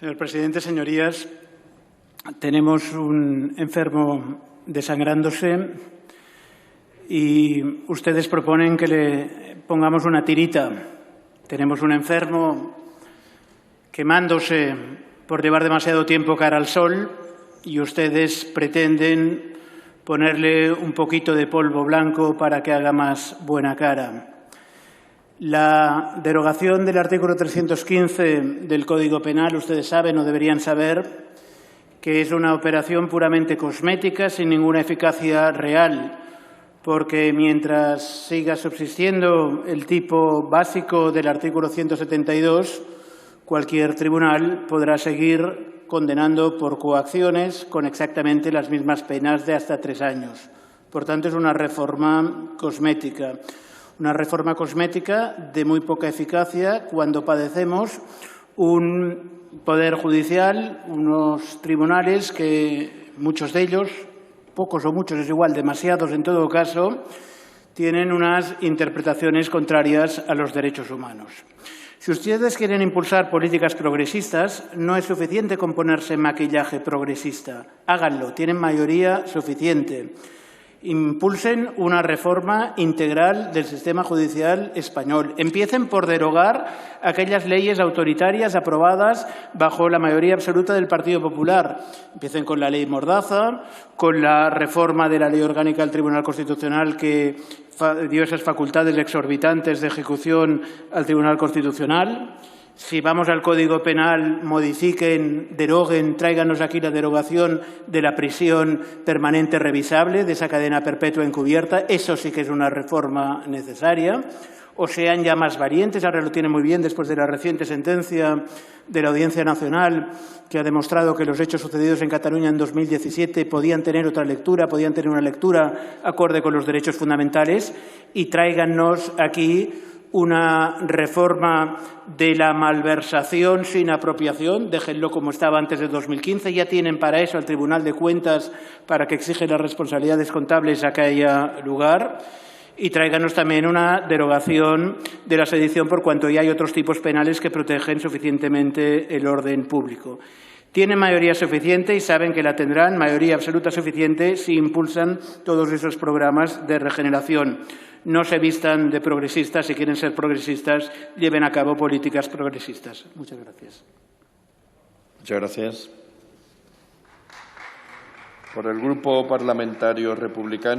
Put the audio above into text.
Señor presidente, señorías, tenemos un enfermo desangrándose y ustedes proponen que le pongamos una tirita. Tenemos un enfermo quemándose por llevar demasiado tiempo cara al sol y ustedes pretenden ponerle un poquito de polvo blanco para que haga más buena cara. La derogación del artículo 315 del Código Penal, ustedes saben o deberían saber que es una operación puramente cosmética sin ninguna eficacia real, porque mientras siga subsistiendo el tipo básico del artículo 172, cualquier tribunal podrá seguir condenando por coacciones con exactamente las mismas penas de hasta 3 años. Por tanto, es una reforma cosmética. Una reforma cosmética de muy poca eficacia cuando padecemos un poder judicial, unos tribunales que muchos de ellos, pocos o muchos es igual, demasiados en todo caso, tienen unas interpretaciones contrarias a los derechos humanos. Si ustedes quieren impulsar políticas progresistas, no es suficiente con ponerse maquillaje progresista. Háganlo, tienen mayoría suficiente. Impulsen una reforma integral del sistema judicial español. Empiecen por derogar aquellas leyes autoritarias aprobadas bajo la mayoría absoluta del Partido Popular. Empiecen con la ley Mordaza, con la reforma de la Ley Orgánica del Tribunal Constitucional que dio esas facultades exorbitantes de ejecución al Tribunal Constitucional. Si vamos al Código Penal, modifiquen, deroguen, tráiganos aquí la derogación de la prisión permanente revisable, de esa cadena perpetua encubierta. Eso sí que es una reforma necesaria. O sean ya más valientes, ahora lo tienen muy bien después de la reciente sentencia de la Audiencia Nacional que ha demostrado que los hechos sucedidos en Cataluña en 2017 podían tener otra lectura, podían tener una lectura acorde con los derechos fundamentales, y tráiganos aquí una reforma de la malversación sin apropiación, déjenlo como estaba antes de 2015, ya tienen para eso al Tribunal de Cuentas para que exige las responsabilidades contables a que haya lugar, y tráiganos también una derogación de la sedición por cuanto ya hay otros tipos penales que protegen suficientemente el orden público. Tienen mayoría suficiente y saben que la tendrán, mayoría absoluta suficiente, si impulsan todos esos programas de regeneración. No se vistan de progresistas, si quieren ser progresistas, lleven a cabo políticas progresistas. Muchas gracias. Muchas gracias. Por el Grupo Parlamentario Republicano.